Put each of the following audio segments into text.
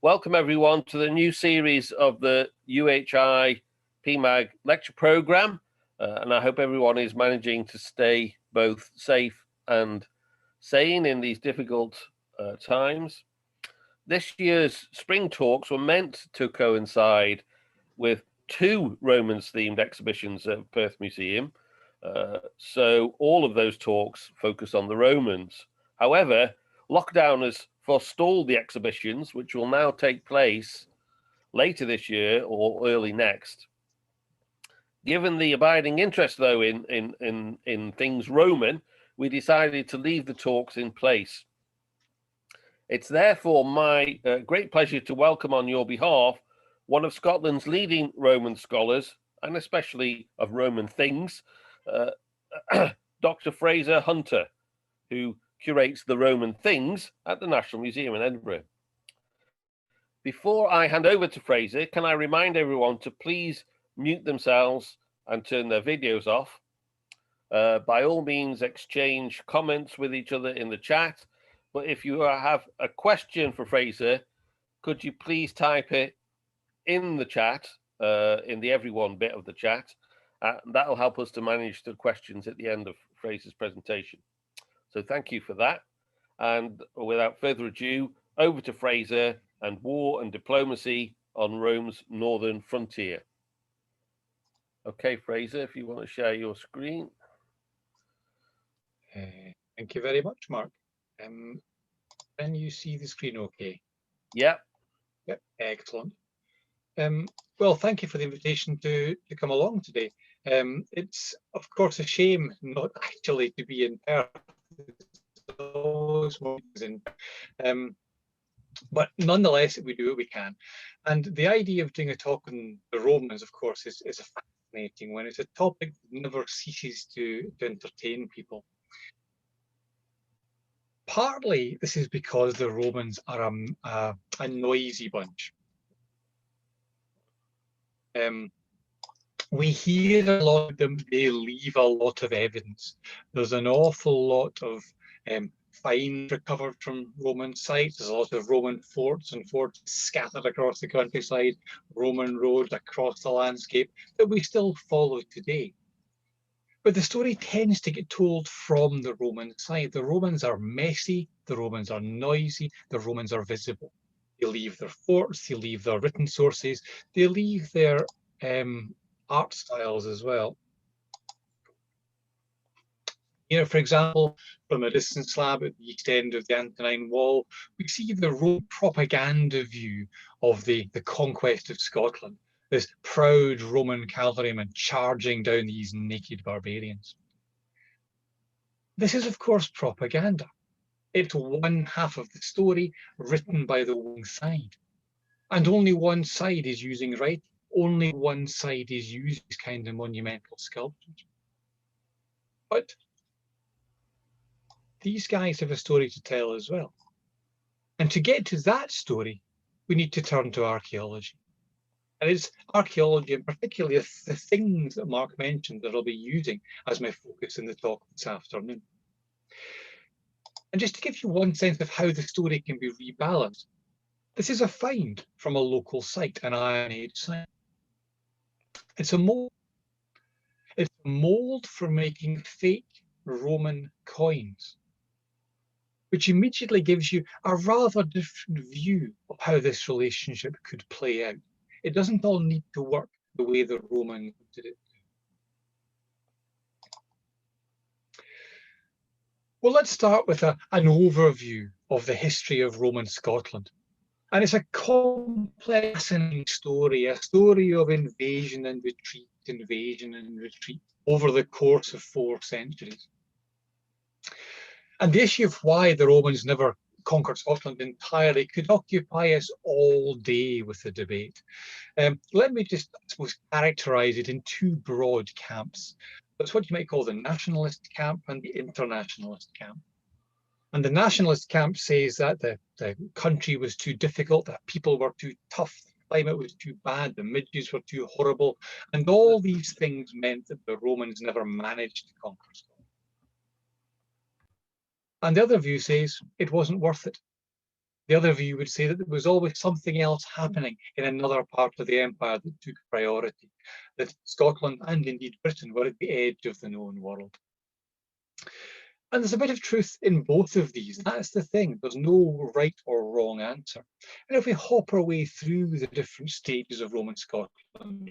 Welcome everyone to the new series of the UHI PMAG lecture program, and I hope everyone is managing to stay both safe and sane in these difficult times. This year's spring talks were meant to coincide with two Romans-themed exhibitions at Perth Museum, so all of those talks focus on the Romans. However, lockdown has forestalled the exhibitions, which will now take place later this year or early next. Given the abiding interest, though, in things Roman, we decided to leave the talks in place. It's therefore my great pleasure to welcome on your behalf one of Scotland's leading Roman scholars, and especially of Roman things, Dr Fraser Hunter, who curates the Roman things at the National Museum in Edinburgh. Before I hand over to Fraser, can I remind everyone to please mute themselves and turn their videos off. By all means, exchange comments with each other in the chat. But if you have a question for Fraser, could you please type it in the chat, in the everyone bit of the chat. That'll help us to manage the questions at the end of Fraser's presentation. So thank you for that. And without further ado, over to Fraser and war and diplomacy on Rome's northern frontier. Okay, Fraser, if you want to share your screen. Thank you very much, Mark. Can you see the screen okay? Yeah. Yep, excellent. Well, thank you for the invitation to come along today. It's, of course, a shame not actually to be in Perth. But nonetheless, we do what we can. And the idea of doing a talk on the Romans, of course, is a fascinating one. It's a topic that never ceases to entertain people. Partly, this is because the Romans are a noisy bunch. We hear a lot of them, they leave a lot of evidence. There's an awful lot of finds recovered from Roman sites. There's a lot of Roman forts and forts scattered across the countryside, Roman roads across the landscape that we still follow today. But the story tends to get told from the Roman side. The Romans are messy, the Romans are noisy, the Romans are visible. They leave their forts, they leave their written sources, they leave their art styles as well. Here, for example, from a distance slab at the east end of the Antonine Wall, we see the Roman propaganda view of the conquest of Scotland, this proud Roman cavalryman charging down these naked barbarians. This is, of course, propaganda. It's one half of the story written by the one side. And only one side is using writing. Only one side is using these kind of monumental sculptures. But these guys have a story to tell as well. And to get to that story, we need to turn to archaeology. And it's archaeology, and particularly the things that Mark mentioned, that I'll be using as my focus in the talk this afternoon. And just to give you one sense of how the story can be rebalanced, this is a find from a local site, an Iron Age site. It's a mold. It's a mold for making fake Roman coins, which immediately gives you a rather different view of how this relationship could play out. It doesn't all need to work the way the Romans did it. Well, let's start with an overview of the history of Roman Scotland. And it's a complex, fascinating story, a story of invasion and retreat over the course of 4 centuries. And the issue of why the Romans never conquered Scotland entirely could occupy us all day with the debate. Let me just, I suppose, characterize it in 2 broad camps. That's what you might call the Nationalist camp and the Internationalist camp. And the Nationalist camp says that the country was too difficult, that people were too tough, the climate was too bad, the midges were too horrible, and all these things meant that the Romans never managed to conquer Scotland. And the other view says it wasn't worth it. The other view would say that there was always something else happening in another part of the empire that took priority, that Scotland and indeed Britain were at the edge of the known world. And there's a bit of truth in both of these. That's the thing. There's no right or wrong answer. And if we hop our way through the different stages of Roman Scotland,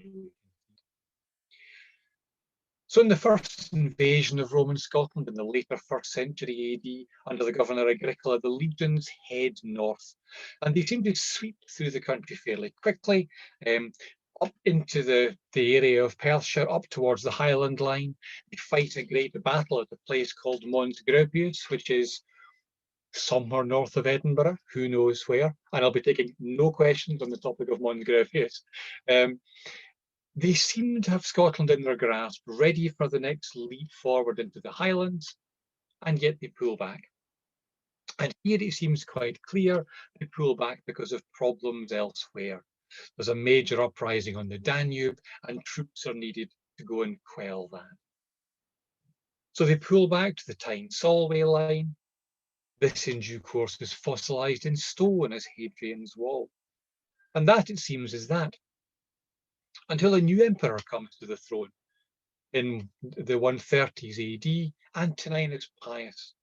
so in the first invasion of Roman Scotland in the later 1st century AD, under the governor Agricola, the legions head north. And they seem to sweep through the country fairly quickly, up into the area of Perthshire, up towards the Highland line. They fight a great battle at a place called Mons Graupius, which is somewhere north of Edinburgh, who knows where. And I'll be taking no questions on the topic of Mons Graupius. They seem to have Scotland in their grasp, ready for the next leap forward into the Highlands, and yet they pull back. And here it seems quite clear they pull back because of problems elsewhere. There's a major uprising on the Danube, and troops are needed to go and quell that. So they pull back to the Tyne-Solway line. This, in due course, was fossilised in stone as Hadrian's Wall. And that, it seems, is that. Until a new emperor comes to the throne in the 130s AD, Antoninus Pius.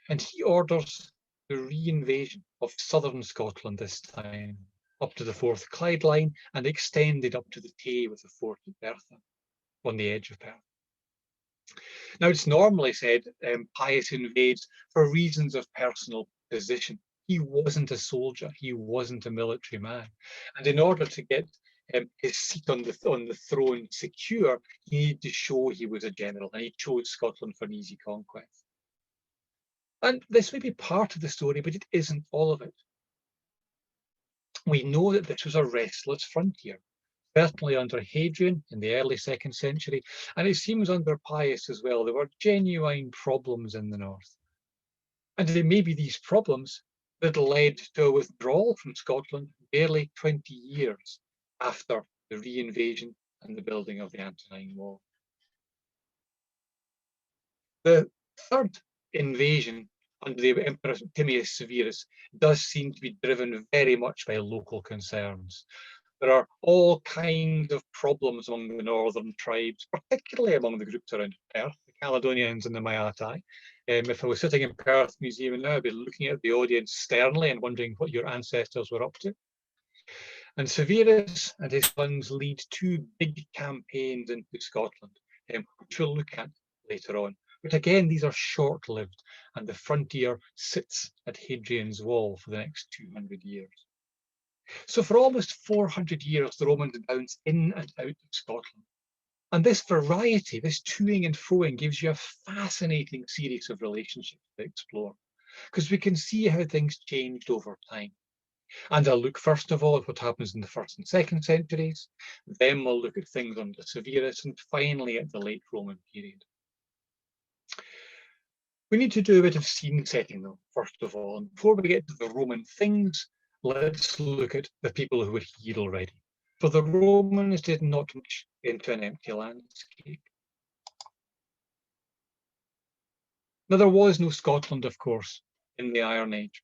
And he orders the reinvasion of southern Scotland this time, up to the Forth Clyde line and extended up to the Tay with the fort at Bertha, on the edge of Perth. Now, it's normally said Pius invades for reasons of personal position. He wasn't a soldier, he wasn't a military man. And in order to get his seat on the throne secure, he needed to show he was a general, and he chose Scotland for an easy conquest. And this may be part of the story, but it isn't all of it. We know that this was a restless frontier, certainly under Hadrian in the early 2nd century, and it seems under Pius as well. There were genuine problems in the north. And it may be these problems that led to a withdrawal from Scotland barely 20 years after the reinvasion and the building of the Antonine Wall. The third invasion under the Emperor Timius Severus does seem to be driven very much by local concerns. There are all kinds of problems among the northern tribes, particularly among the groups around Perth, the Caledonians and the Miatae. If I was sitting in Perth Museum now, I'd be looking at the audience sternly and wondering what your ancestors were up to. And Severus and his sons lead 2 big campaigns into Scotland, which we'll look at later on. But again, these are short-lived, and the frontier sits at Hadrian's Wall for the next 200 years. So for almost 400 years, the Romans bounce in and out of Scotland. And this variety, this toing and froing, gives you a fascinating series of relationships to explore, because we can see how things changed over time. And I'll look first of all at what happens in the 1st and 2nd centuries, then we'll look at things under Severus, and finally at the late Roman period. We need to do a bit of scene setting though, first of all. And before we get to the Roman things, let's look at the people who were here already. For the Romans did not much into an empty landscape. Now, there was no Scotland, of course, in the Iron Age.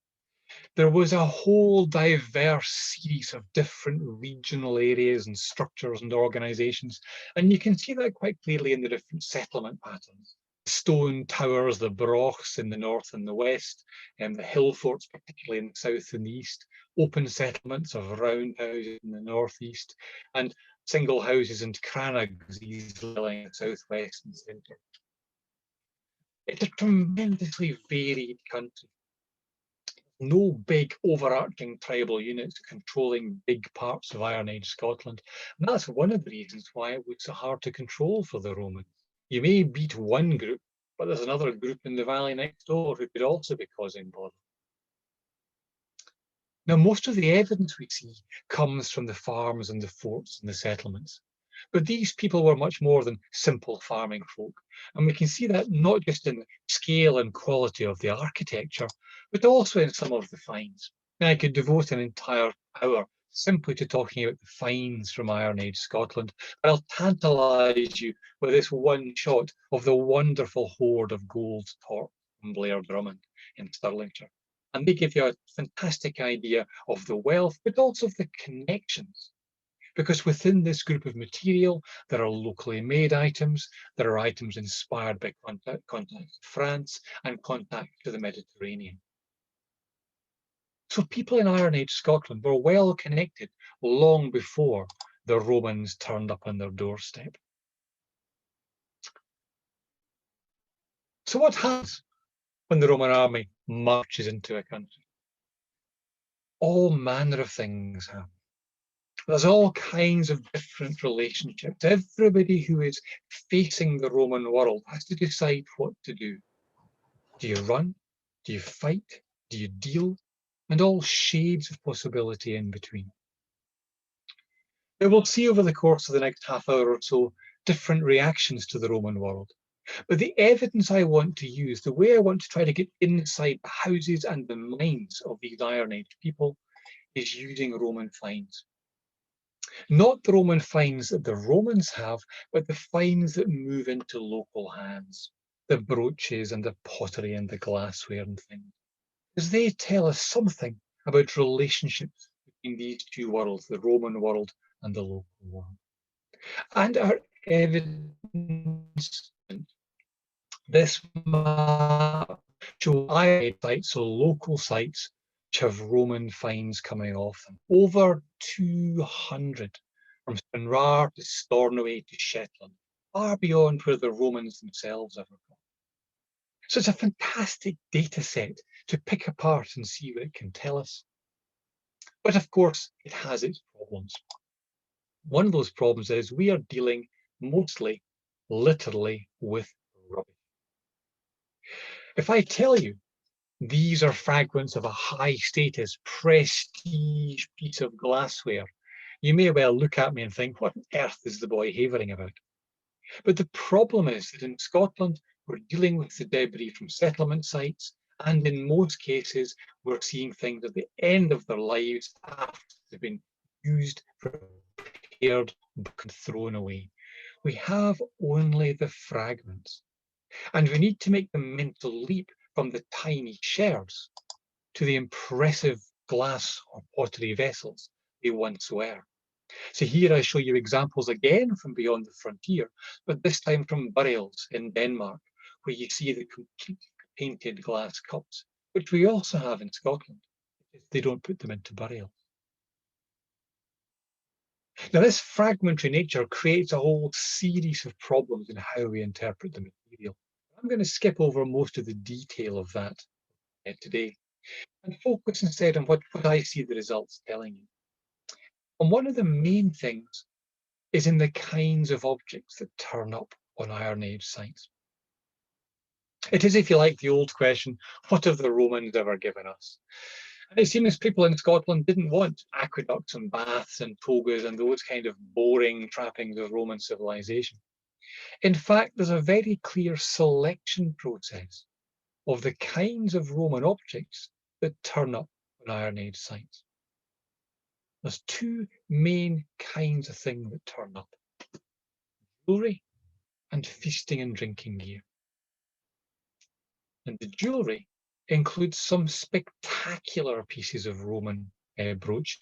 There was a whole diverse series of different regional areas and structures and organisations, and you can see that quite clearly in the different settlement patterns. Stone towers, the brochs in the north and the west, and the hill forts, particularly in the south and the east, open settlements of round houses in the northeast, and single houses and crannogs easily in the southwest and centre. It's a tremendously varied country. No big overarching tribal units controlling big parts of Iron Age Scotland. And that's one of the reasons why it was so hard to control for the Romans. You may beat one group, but there's another group in the valley next door who could also be causing bother. Now, most of the evidence we see comes from the farms and the forts and the settlements. But these people were much more than simple farming folk. And we can see that not just in the scale and quality of the architecture, but also in some of the finds. Now, I could devote an entire hour simply to talking about the finds from Iron Age Scotland, but I'll tantalise you with this one shot of the wonderful hoard of gold torc from Blair Drummond in Stirlingshire. And they give you a fantastic idea of the wealth, but also of the connections. Because within this group of material, there are locally made items, there are items inspired by contact to France and contact to the Mediterranean. So people in Iron Age Scotland were well connected long before the Romans turned up on their doorstep. So what happens when the Roman army marches into a country? All manner of things happen. There's all kinds of different relationships. Everybody who is facing the Roman world has to decide what to do. Do you run? Do you fight? Do you deal? And all shades of possibility in between. Now, we'll see over the course of the next half hour or so different reactions to the Roman world. But the evidence I want to use, the way I want to try to get inside the houses and the minds of these Iron Age people, is using Roman finds. Not the Roman finds that the Romans have, but the finds that move into local hands, the brooches and the pottery and the glassware and things. Because they tell us something about relationships between these two worlds, the Roman world and the local world. And our evidence, this map shows Iron sites, so local sites, which have Roman finds coming off them. Over 200, from Stranraer to Stornoway to Shetland, far beyond where the Romans themselves ever got. So it's a fantastic data set to pick apart and see what it can tell us. But of course, it has its problems. One of those problems is we are dealing mostly, literally, with rubbish. If I tell you these are fragments of a high status, prestige piece of glassware, you may well look at me and think, what on earth is the boy havering about? But the problem is that in Scotland, we're dealing with the debris from settlement sites, and in most cases, we're seeing things at the end of their lives after they've been used, prepared, and thrown away. We have only the fragments, and we need to make the mental leap from the tiny shards to the impressive glass or pottery vessels they once were. So here I show you examples again from beyond the frontier, but this time from burials in Denmark, where you see the complete painted glass cups, which we also have in Scotland. They don't put them into burials. Now, this fragmentary nature creates a whole series of problems in how we interpret the material. I'm going to skip over most of the detail of that today and focus instead on what I see the results telling you. And one of the main things is in the kinds of objects that turn up on Iron Age sites. It is, if you like, the old question, what have the Romans ever given us? And it seems people in Scotland didn't want aqueducts and baths and togas and those kind of boring trappings of Roman civilization. In fact, there's a very clear selection process of the kinds of Roman objects that turn up on Iron Age sites. There's two main kinds of things that turn up: jewellery and feasting and drinking gear. And the jewellery includes some spectacular pieces of Roman brooches.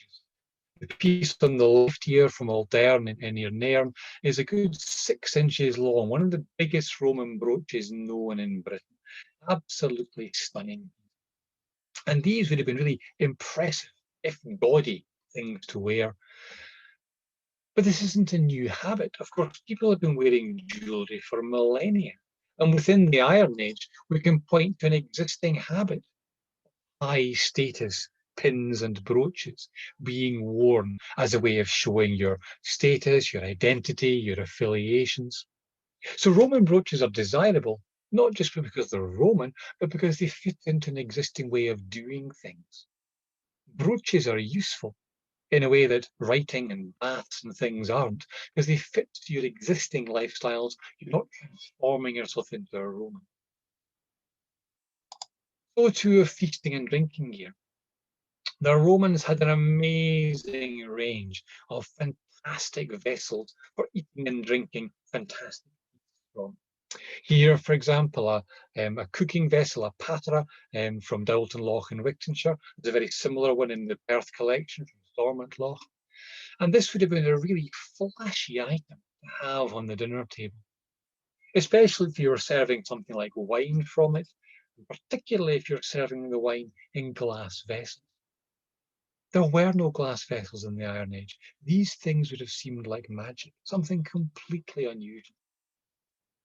The piece on the left here from Aldern in near Nairn is a good 6 inches long, one of the biggest Roman brooches known in Britain. Absolutely stunning. And these would have been really impressive, if gaudy, things to wear. But this isn't a new habit. Of course, people have been wearing jewellery for millennia. And within the Iron Age, we can point to an existing habit: high status pins and brooches being worn as a way of showing your status, your identity, your affiliations. So Roman brooches are desirable, not just because they're Roman, but because they fit into an existing way of doing things. Brooches are useful in a way that writing and baths and things aren't, because they fit to your existing lifestyles. You're not transforming yourself into a Roman. So too of feasting and drinking gear. The Romans had an amazing range of fantastic vessels for eating and drinking fantastic feasts from. Here, for example, a cooking vessel, a patera from Dowlton Loch in Wigtonshire. There's a very similar one in the Perth collection from Stormont Loch. And this would have been a really flashy item to have on the dinner table, especially if you were serving something like wine from it, particularly if you're serving the wine in glass vessels. There were no glass vessels in the Iron Age. These things would have seemed like magic, something completely unusual.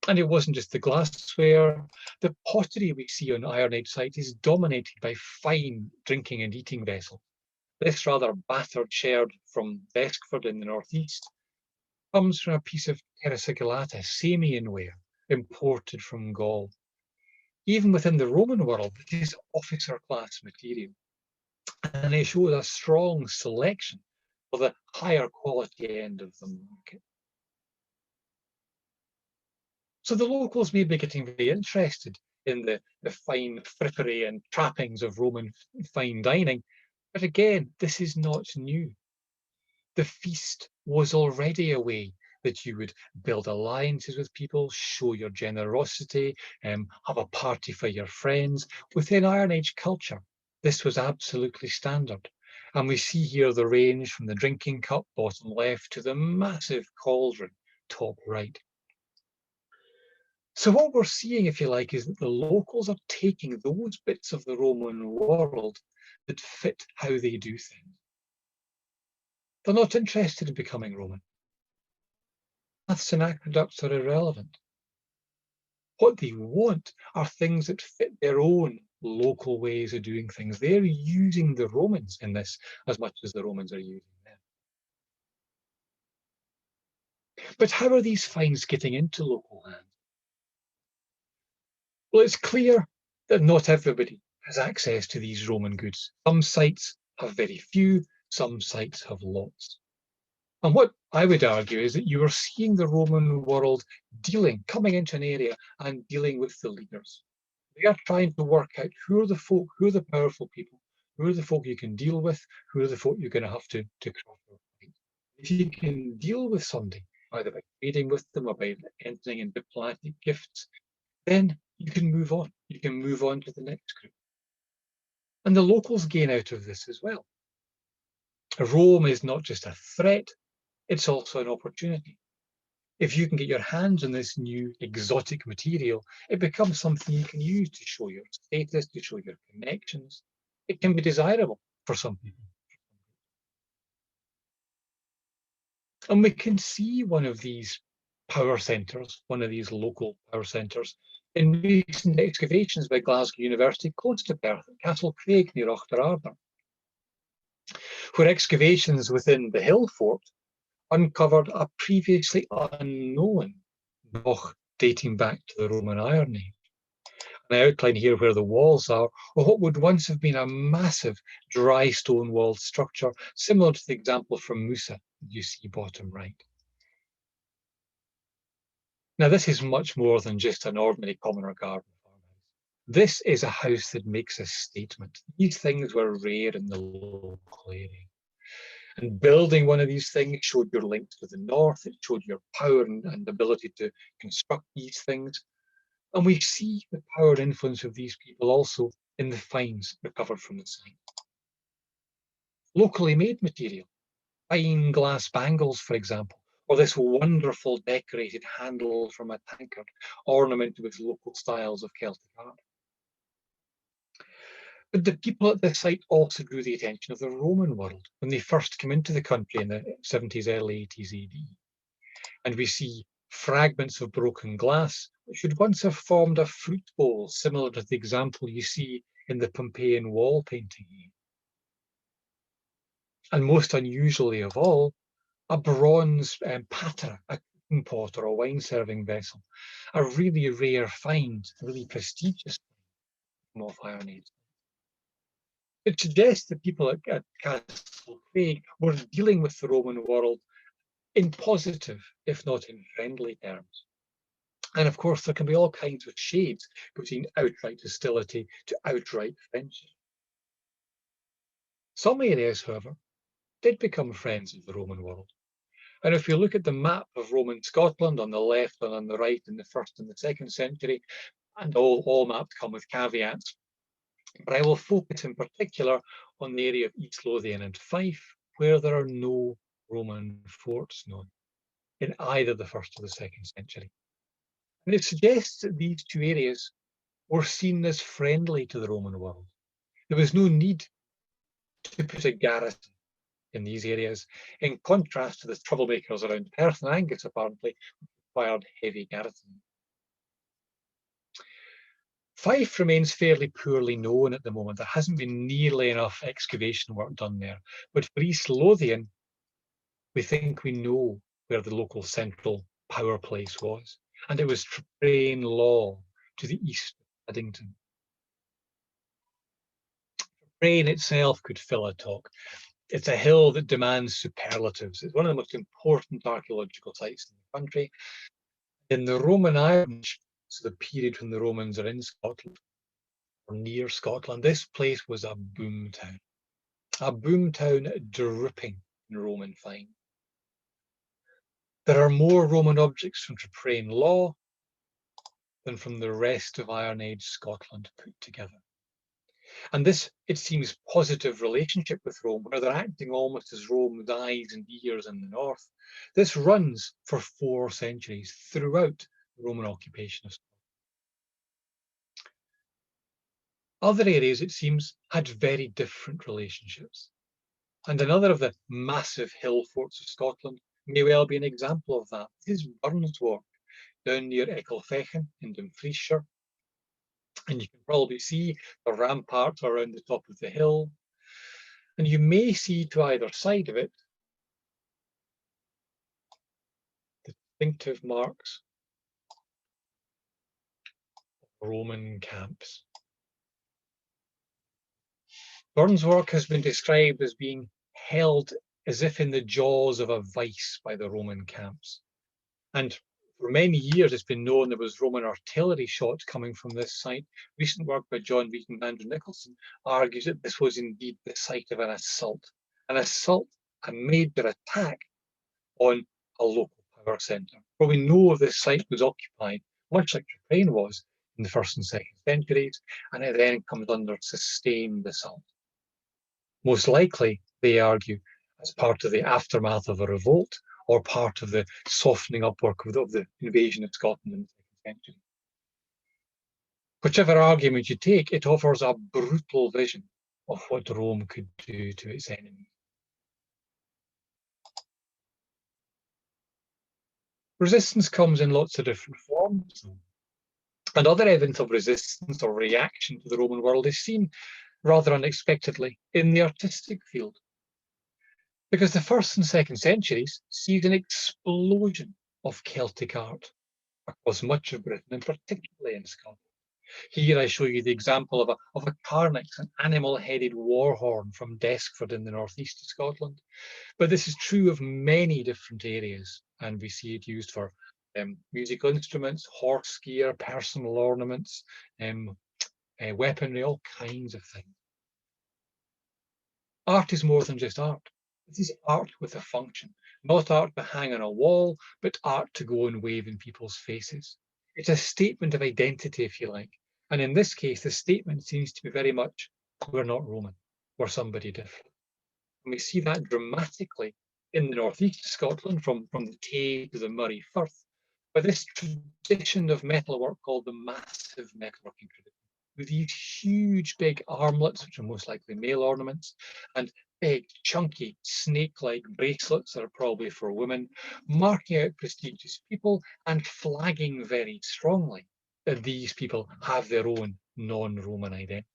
And it wasn't just the glassware. The pottery we see on Iron Age sites is dominated by fine drinking and eating vessels. This rather battered sherd from Beskford in the northeast comes from a piece of terra sigillata, Samian ware, imported from Gaul. Even within the Roman world, it is officer class material. And it shows a strong selection for the higher quality end of the market. So the locals may be getting very interested in the fine frippery and trappings of Roman fine dining, but again, this is not new. The feast was already a way that you would build alliances with people, show your generosity, have a party for your friends. Within Iron Age culture, this was absolutely standard. And we see here the range from the drinking cup, bottom left, to the massive cauldron, top right. So what we're seeing, if you like, is that the locals are taking those bits of the Roman world that fit how they do things. They're not interested in becoming Roman. Baths and aqueducts are irrelevant. What they want are things that fit their own local ways of doing things. They're using the Romans in this as much as the Romans are using them. But how are these finds getting into local hands? Well, it's clear that not everybody has access to these Roman goods. Some sites have very few, some sites have lots. And what I would argue is that you are seeing the Roman world coming into an area and dealing with the leaders. They are trying to work out who are the folk, who are the powerful people, who are the folk you can deal with, who are the folk you're going to have to cross your fight. If you can deal with somebody, either by trading with them or by entering in diplomatic gifts, then you can move on. You can move on to the next group. And the locals gain out of this as well. Rome is not just a threat, it's also an opportunity. If you can get your hands on this new exotic material, it becomes something you can use to show your status, to show your connections. It can be desirable for some people. And we can see one of these power centres, one of these local power centres, in recent excavations by Glasgow University close to Perth, at Castle Craig near Auchterarder, where excavations within the hill fort uncovered a previously unknown Loch dating back to the Roman Iron Age. And I outline here where the walls are, or what would once have been a massive dry stone walled structure, similar to the example from Musa that you see bottom right. Now, this is much more than just an ordinary common or garden farmhouse. This is a house that makes a statement. These things were rare in the local area. And building one of these things showed your links with the north, it showed your power and ability to construct these things. And we see the power and influence of these people also in the finds recovered from the site. Locally made material, fine glass bangles, for example, or this wonderful decorated handle from a tankard, ornamented with local styles of Celtic art. But the people at this site also drew the attention of the Roman world when they first came into the country in the 70s, early 80s AD. And we see fragments of broken glass, which should once have formed a fruit bowl, similar to the example you see in the Pompeian wall painting here. And most unusually of all, a bronze patera, a cooking pot or a wine-serving vessel, a really rare find, a really prestigious from off Iron Age. It suggests that people at Castle Craig were dealing with the Roman world in positive, if not in friendly terms. And of course, there can be all kinds of shades between outright hostility to outright friendship. Some areas, however, did become friends of the Roman world. And if you look at the map of Roman Scotland on the left and on the right in the 1st and the 2nd century, and all maps come with caveats, but I will focus in particular on the area of East Lothian and Fife, where there are no Roman forts known in either the 1st or the 2nd century. And it suggests that these two areas were seen as friendly to the Roman world. There was no need to put a garrison in these areas, in contrast to the troublemakers around Perth and Angus, apparently, required heavy garrisons. Fife remains fairly poorly known at the moment. There hasn't been nearly enough excavation work done there. But for East Lothian, we think we know where the local central power place was. And it was Traprain Law to the east of Paddington. Traprain itself could fill a talk. It's a hill that demands superlatives. It's one of the most important archaeological sites in the country. In the Roman Irish, so the period when the Romans are in Scotland, or near Scotland, this place was a boom town dripping in Roman finds. There are more Roman objects from Traprain Law than from the rest of Iron Age Scotland put together. And this, it seems, positive relationship with Rome, where they're acting almost as Rome's eyes and ears in the north, this runs for 4 centuries throughout the Roman occupation of Scotland. Other areas, it seems, had very different relationships. And another of the massive hill forts of Scotland may well be an example of that. This is Burnswark, down near Ecclefechan in Dumfriesshire. And you can probably see the ramparts around the top of the hill. And you may see to either side of it the distinctive marks of Roman camps. Burnswark has been described as being held as if in the jaws of a vice by the Roman camps. And for many years, it's been known there was Roman artillery shots coming from this site. Recent work by John Reed and Andrew Nicholson argues that this was indeed the site of an assault, a major attack on a local power centre. Well, we know this site was occupied, much like Traprain was in the 1st and 2nd centuries, and it then comes under sustained assault. Most likely, they argue, as part of the aftermath of a revolt, or part of the softening up work of the invasion of Scotland in the 2nd century. Whichever argument you take, it offers a brutal vision of what Rome could do to its enemies. Resistance comes in lots of different forms, and other evidence of resistance or reaction to the Roman world is seen rather unexpectedly in the artistic field. Because the 1st and 2nd centuries sees an explosion of Celtic art across much of Britain, and particularly in Scotland. Here I show you the example of a carnix, an animal-headed war horn from Deskford in the northeast of Scotland. But this is true of many different areas, and we see it used for musical instruments, horse gear, personal ornaments, weaponry, all kinds of things. Art is more than just art. This is art with a function, not art to hang on a wall, but art to go and wave in people's faces. It's a statement of identity, if you like. And in this case, the statement seems to be very much, we're not Roman, we're somebody different. And we see that dramatically in the northeast of Scotland, from the Tay to the Murray Firth, by this tradition of metalwork called the massive metalworking tradition, with these huge big armlets, which are most likely male ornaments, and big, chunky, snake-like bracelets that are probably for women, marking out prestigious people and flagging very strongly that these people have their own non-Roman identity.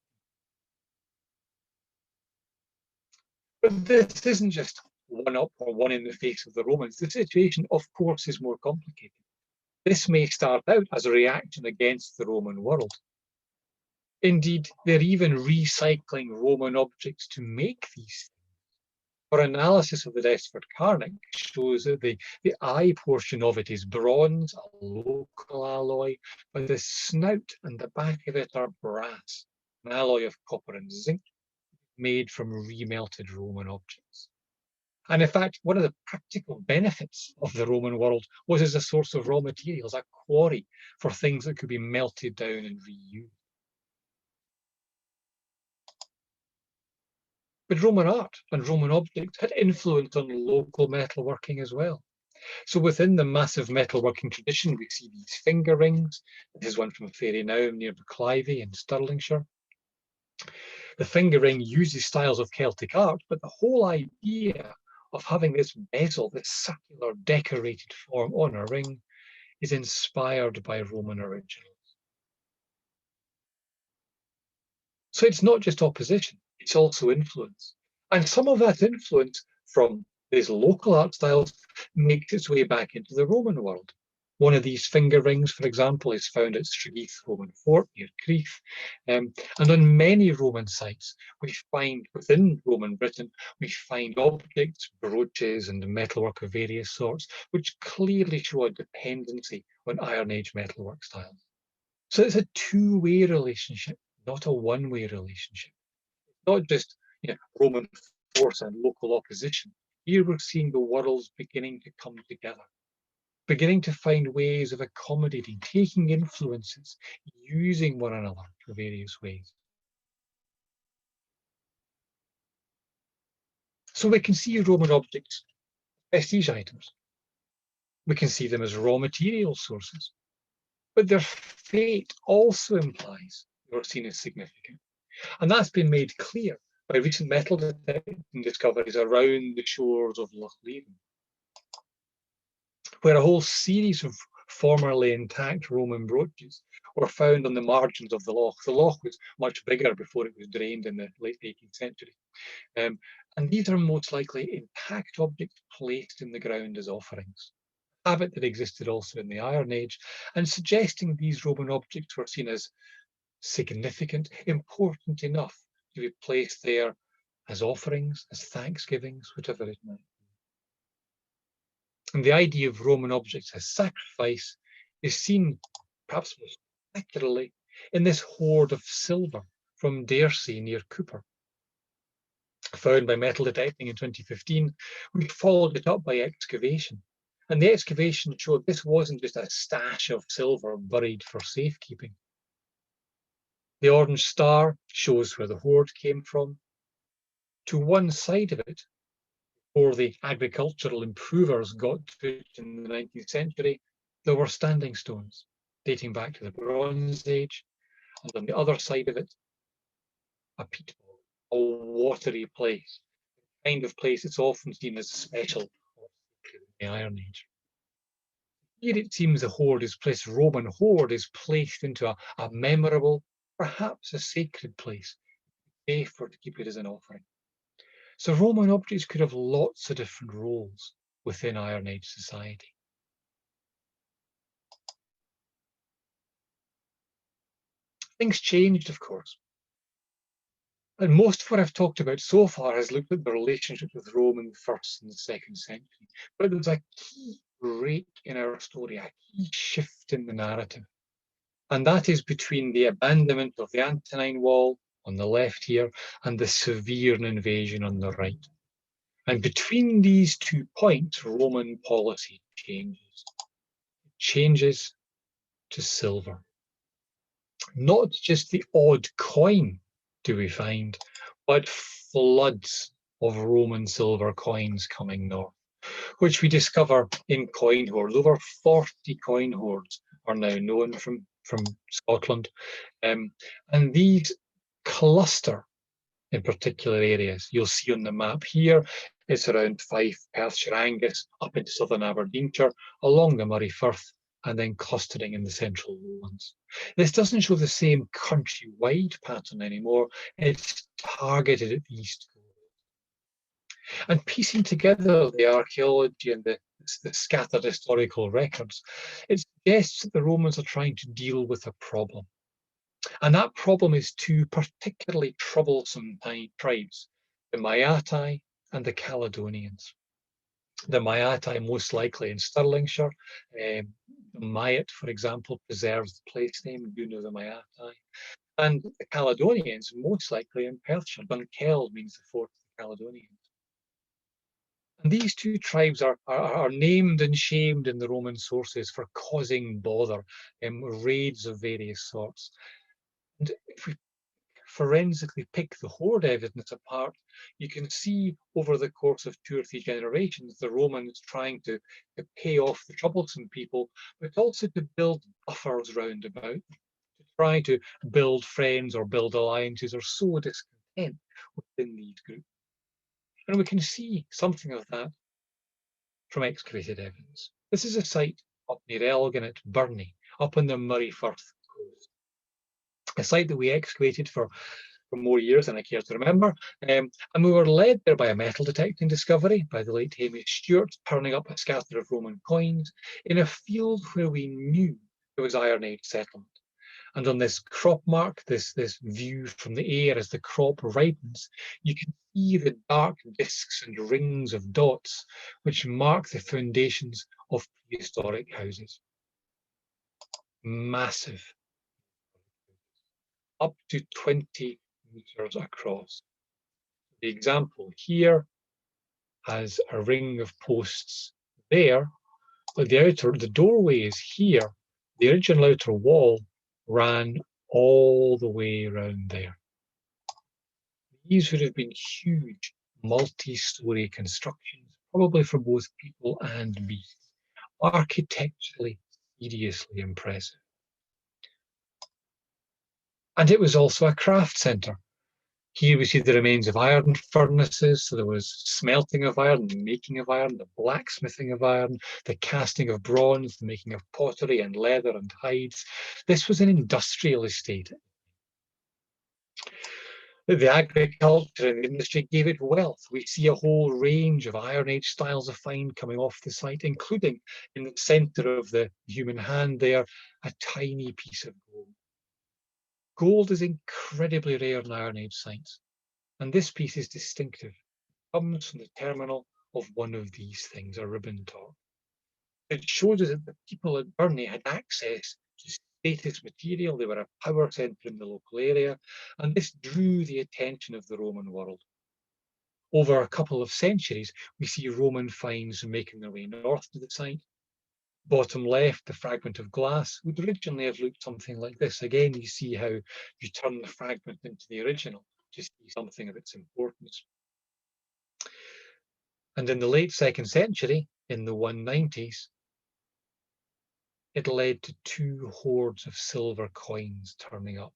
But this isn't just one up or one in the face of the Romans. The situation, of course, is more complicated. This may start out as a reaction against the Roman world. Indeed, they're even recycling Roman objects to make these things. For analysis of the Deskford carnix shows that the eye portion of it is bronze, a local alloy, but the snout and the back of it are brass, an alloy of copper and zinc, made from remelted Roman objects. And in fact, one of the practical benefits of the Roman world was as a source of raw materials, a quarry for things that could be melted down and reused. But Roman art and Roman objects had influence on local metalworking as well. So within the massive metalworking tradition, we see these finger rings. This is one from Fairynowm near Clivey in Stirlingshire. The finger ring uses styles of Celtic art, but the whole idea of having this bezel, this circular decorated form on a ring, is inspired by Roman originals. So it's not just opposition, it's also influence. And some of that influence from these local art styles makes its way back into the Roman world. One of these finger rings, for example, is found at Stregeath Roman Fort near Crieff. And on many Roman sites, we find, within Roman Britain, we find objects, brooches, and metalwork of various sorts, which clearly show a dependency on Iron Age metalwork styles. So it's a two-way relationship, not a one-way relationship. Not just Roman force and local opposition. Here we're seeing the worlds beginning to come together, beginning to find ways of accommodating, taking influences, using one another for various ways. So we can see Roman objects, prestige items. We can see them as raw material sources. But their fate also implies they are seen as significant. And that's been made clear by recent metal detecting discoveries around the shores of Loch Leven, where a whole series of formerly intact Roman brooches were found on the margins of the loch. The loch was much bigger before it was drained in the late 18th century. And these are most likely intact objects placed in the ground as offerings, a habit that existed also in the Iron Age, and suggesting these Roman objects were seen as significant, important enough to be placed there as offerings, as thanksgivings, whatever it might be. And the idea of Roman objects as sacrifice is seen, perhaps most particularly, in this hoard of silver from Daresey near Cooper. Found by metal detecting in 2015, we followed it up by excavation. And the excavation showed this wasn't just a stash of silver buried for safekeeping. The orange star shows where the hoard came from. To one side of it, before the agricultural improvers got to it in the 19th century, there were standing stones dating back to the Bronze Age. And on the other side of it, a peat bog, a watery place, the kind of place it's often seen as special in the Iron Age. Here it seems the hoard is placed, Roman hoard is placed into a memorable, perhaps a sacred place, safe for to keep it as an offering. So Roman objects could have lots of different roles within Iron Age society. Things changed, of course. And most of what I've talked about so far has looked at the relationship with Rome in the 1st and the 2nd century. But there's a key break in our story, a key shift in the narrative. And that is between the abandonment of the Antonine Wall on the left here and the Severan invasion on the right. And between these 2 points, Roman policy changes. It changes to silver. Not just the odd coin do we find, but floods of Roman silver coins coming north, which we discover in coin hoards. Over 40 coin hoards are now known from Scotland. And these cluster in particular areas. You'll see on the map here, it's around Fife, Perthshire, Angus, up into southern Aberdeenshire, along the Murray Firth, and then clustering in the central lowlands. This doesn't show the same countrywide pattern anymore. It's targeted at the east. And piecing together the archaeology and the scattered historical records, it suggests that the Romans are trying to deal with a problem. And that problem is 2 particularly troublesome tribes, the Miatae and the Caledonians. The Miatae most likely in Stirlingshire. The Miat, for example, preserves the place name, you know the Miatae. And the Caledonians most likely in Perthshire. Dunkeld means the fort of the Caledonians. And these two tribes are named and shamed in the Roman sources for causing bother, raids of various sorts. And if we forensically pick the hoard evidence apart, you can see over the course of 2 or 3 generations, the Romans trying to pay off the troublesome people, but also to build buffers round about, to try to build friends or build alliances or sow discontent within these groups. And we can see something of that from excavated evidence. This is a site up near Elgin at Burney, up on the Murray Firth coast. A site that we excavated for more years than I care to remember. And we were led there by a metal detecting discovery by the late Hamish Stewart, turning up a scatter of Roman coins in a field where we knew there was Iron Age settlement. And on this crop mark, this view from the air as the crop ripens, you can see the dark discs and rings of dots which mark the foundations of prehistoric houses. Massive, up to 20 meters across. The example here has a ring of posts there, but the doorway is here. The original outer wall ran all the way around there. These would have been huge multi-story constructions, probably for both people and beasts. Architecturally, seriously impressive. And it was also a craft centre. Here we see the remains of iron furnaces, so there was smelting of iron, the making of iron, the blacksmithing of iron, the casting of bronze, the making of pottery and leather and hides. This was an industrial estate. The agriculture and industry gave it wealth. We see a whole range of Iron Age styles of find coming off the site, including in the centre of the human hand there, a tiny piece of gold. Gold is incredibly rare in Iron Age sites, and this piece is distinctive. It comes from the terminal of one of these things, a ribbon top. It shows us that the people at Burney had access to status material. They were a power centre in the local area, and this drew the attention of the Roman world. Over a couple of centuries, we see Roman finds making their way north to the site. Bottom left, the fragment of glass would originally have looked something like this. Again, you see how you turn the fragment into the original to see something of its importance. And in the late 2nd century, in the 190s, it led to 2 hoards of silver coins turning up,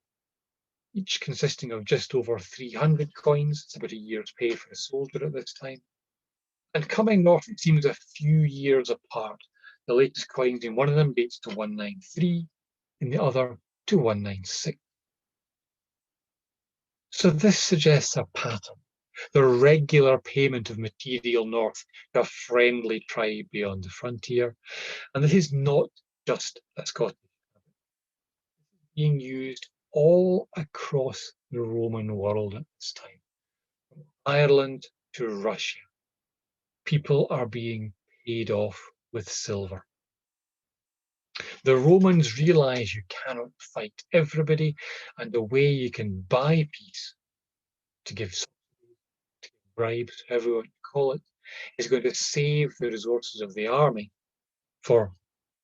each consisting of just over 300 coins. It's about a year's pay for a soldier at this time. And coming north, it seems a few years apart. The latest coins in one of them dates to 193, in the other to 196. So this suggests a pattern, the regular payment of material north to a friendly tribe beyond the frontier. And this is not just a Scottish habit. It's being used all across the Roman world at this time, from Ireland to Russia. People are being paid off with silver. The Romans realize you cannot fight everybody, and the way you can buy peace, to give subsidies, to give bribes, however you want to call it, is going to save the resources of the army for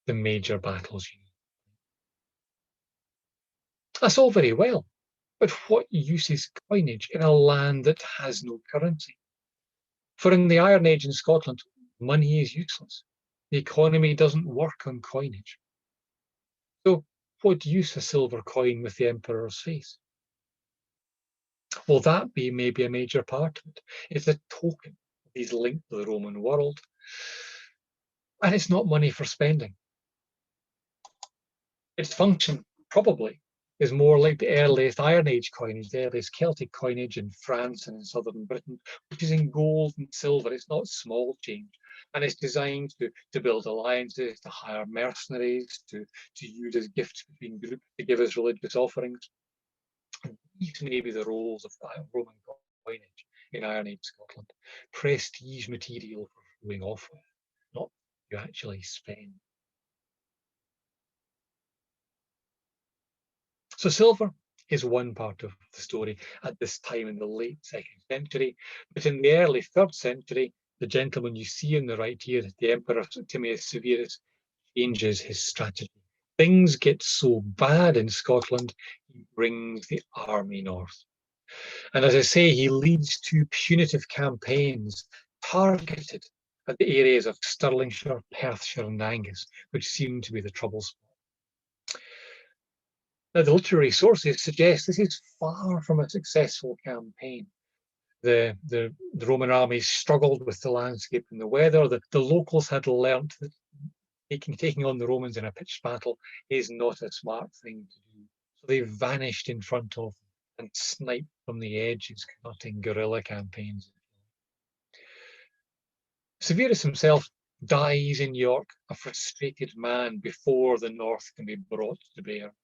the major battles you need. That's all very well, but what use is coinage in a land that has no currency? For in the Iron Age in Scotland, money is useless. The economy doesn't work on coinage. So what use a silver coin with the emperor's face? Well, that may be a major part of it. It's a token of his link to the Roman world. And it's not money for spending. Its function, probably, is more like the earliest Iron Age coinage, the earliest Celtic coinage in France and in southern Britain, which is in gold and silver. It's not small change. And it's designed to build alliances, to hire mercenaries, to use as gifts between groups, to give as religious offerings. And these may be the roles of Roman coinage in Iron Age Scotland. Prestige material for showing off with, not you actually spend. So silver is one part of the story at this time in the late 2nd century, but in the early 3rd century, the gentleman you see on the right here, the Emperor Timaeus Severus, changes his strategy. Things get so bad in Scotland, he brings the army north. And as I say, he leads two punitive campaigns targeted at the areas of Stirlingshire, Perthshire and Angus, which seem to be the trouble spot. Now, the literary sources suggest this is far from a successful campaign. The Roman armies struggled with the landscape and the weather. The locals had learnt that taking on the Romans in a pitched battle is not a smart thing to do. So they vanished in front of them and sniped from the edges, conducting guerrilla campaigns. Severus himself dies in York, a frustrated man, before the north can be brought to bear.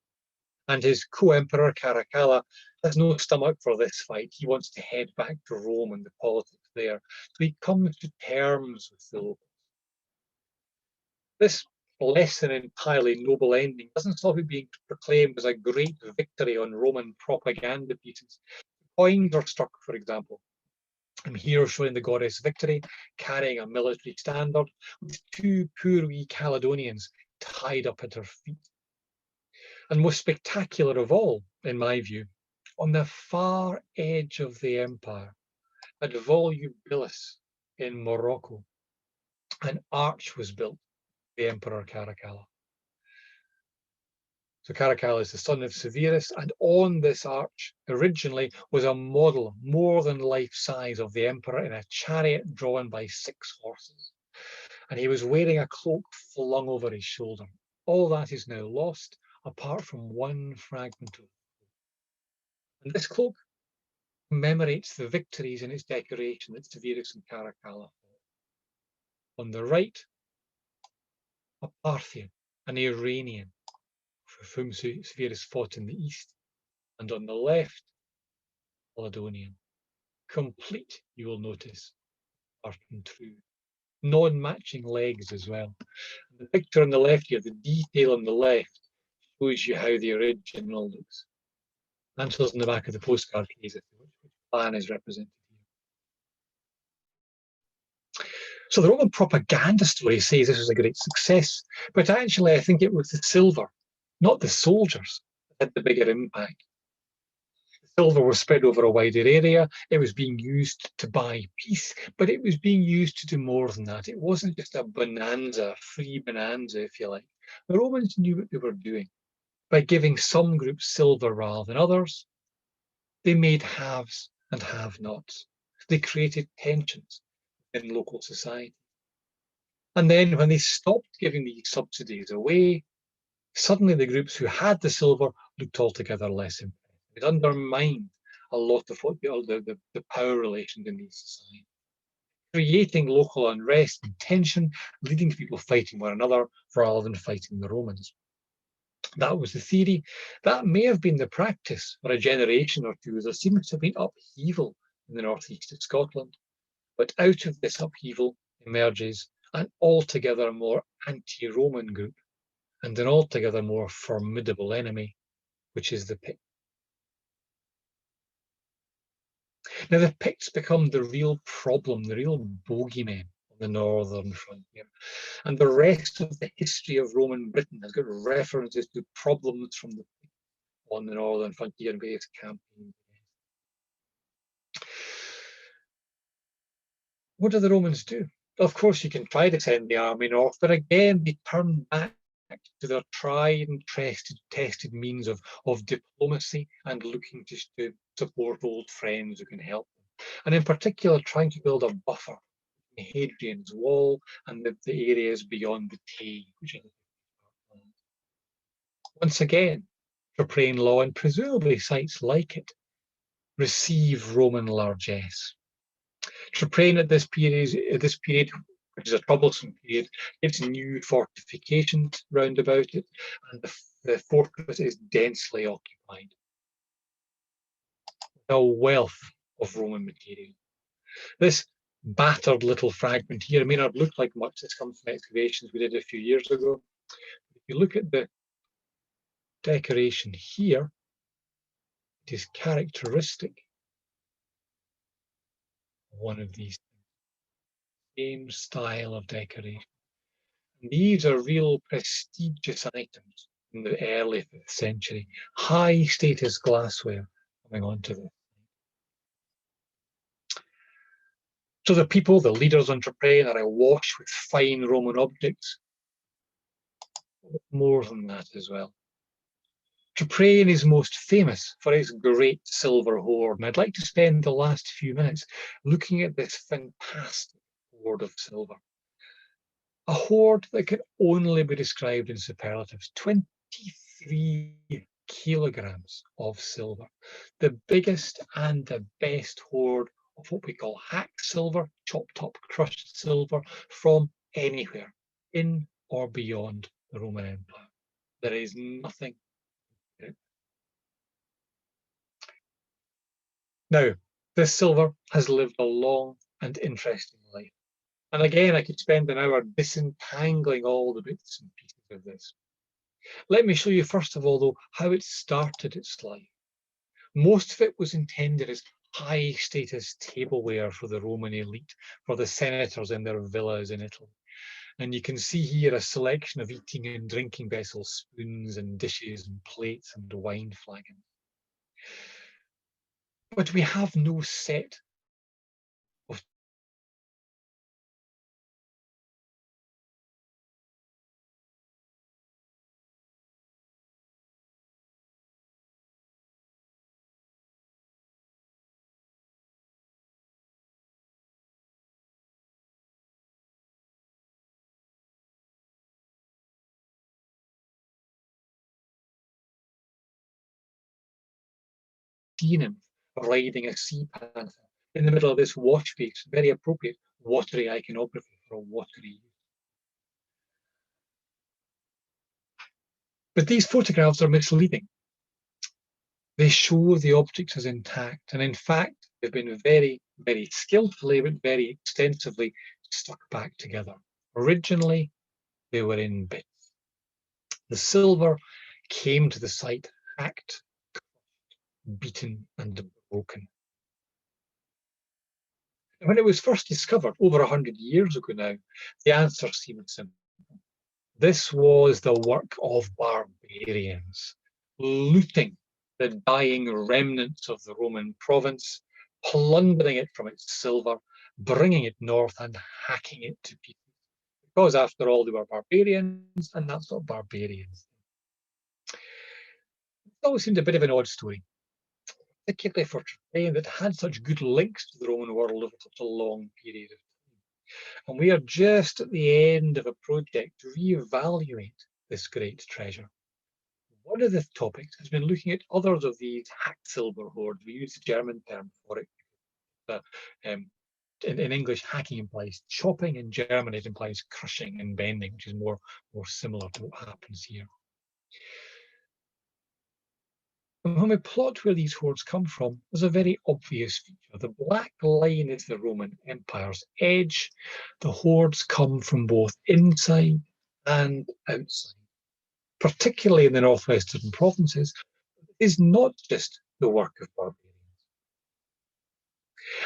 And his co-emperor Karakala has no stomach for this fight. He wants to head back to Rome and the politics there. So he comes to terms with the locals. This less than entirely noble ending doesn't stop it being proclaimed as a great victory on Roman propaganda pieces. Coins are struck, for example. I'm here showing the goddess Victory carrying a military standard with two poor wee Caledonians tied up at her feet. And most spectacular of all, in my view, on the far edge of the empire, at Volubilis in Morocco, an arch was built by the Emperor Karakala. So Karakala is the son of Severus, and on this arch originally was a model more than life size of the emperor in a chariot drawn by 6 horses. And he was wearing a cloak flung over his shoulder. All that is now lost, apart from one fragment of it. And this cloak commemorates the victories in its decoration that Severus and Karakala fought. On the right, a Parthian, an Iranian, with whom Severus fought in the east, and on the left, Caledonian. Complete, you will notice, apart from true. Non-matching legs as well. The picture on the left here, the detail on the left, shows you how the original looks. Answers in the back of the postcard case, which plan is represented here. So the Roman propaganda story says this was a great success, but actually I think it was the silver, not the soldiers, that had the bigger impact. The silver was spread over a wider area. It was being used to buy peace, but it was being used to do more than that. It wasn't just a bonanza, a free bonanza, if you like. The Romans knew what they were doing. By giving some groups silver rather than others, they made haves and have-nots. They created tensions in local society. And then when they stopped giving these subsidies away, suddenly the groups who had the silver looked altogether less impressive. It undermined a lot of what the power relations in these societies, creating local unrest and tension, leading to people fighting one another rather than fighting the Romans. That was the theory. That may have been the practice for a generation or two. There seems to have been upheaval in the northeast of Scotland. But out of this upheaval emerges an altogether more anti-Roman group and an altogether more formidable enemy, which is the Picts. Now, the Picts become the real problem, the real bogeymen on the northern frontier. And the rest of the history of Roman Britain has got references to problems from the Picts on the northern frontier and various campaigns. What do the Romans do? Of course, you can try to send the army north, but again, they turn back to their tried and tested means of diplomacy and looking to support old friends who can help them. And in particular, trying to build a buffer between Hadrian's Wall and the areas beyond the Tay, which are the land. Once again, Trapraean law and presumably sites like it receive Roman largesse. Trapraean at this period, which is a troublesome period, gives new fortifications round about it, and the fortress is densely occupied. A wealth of Roman material. This battered little fragment here may not look like much. This comes from excavations we did a few years ago. If you look at the decoration here, it is characteristic of one of these. same style of decoration. And these are real prestigious items in the early 5th century, high status glassware coming onto this. So the people, the leaders on Traprain, are awash with fine Roman objects. More than that as well. Traprain is most famous for its great silver hoard, and I'd like to spend the last few minutes looking at this fantastic hoard of silver. A hoard that can only be described in superlatives. 23 kilograms of silver, the biggest and the best hoard of what we call hack silver, chopped up, crushed silver from anywhere in or beyond the Roman Empire. There is nothing. Now, this silver has lived a long and interesting life. And again, I could spend an hour disentangling all the bits and pieces of this. Let me show you, first of all, though, how it started its life. Most of it was intended as high status tableware for the Roman elite, for the senators in their villas in Italy. And you can see here a selection of eating and drinking vessels, spoons and dishes and plates and wine flagons. But we have no set of seen him riding a sea panther in the middle of this watch face, very appropriate watery iconography for a watery use. But these photographs are misleading. They show the objects as intact, and in fact, they've been very, very skillfully, but very extensively stuck back together. Originally, they were in bits. The silver came to the site hacked, beaten, and broken. And when it was first discovered, over 100 years ago now, the answer seemed simple. This was the work of barbarians, looting the dying remnants of the Roman province, plundering it from its silver, bringing it north and hacking it to pieces. Because after all, they were barbarians, and that's what barbarians did. It always seemed a bit of an odd story, particularly for Traprain that had such good links to the Roman world over such a long period of time. And we are just at the end of a project to reevaluate this great treasure. One of the topics has been looking at others of these hacked silver hoards. We use the German term for it. In English, hacking implies chopping. In German, it implies crushing and bending, which is more similar to what happens here. And when we plot where these hoards come from, there's a very obvious feature. The black line is the Roman Empire's edge. The hoards come from both inside and outside, particularly in the northwestern provinces. It is not just the work of barbarians.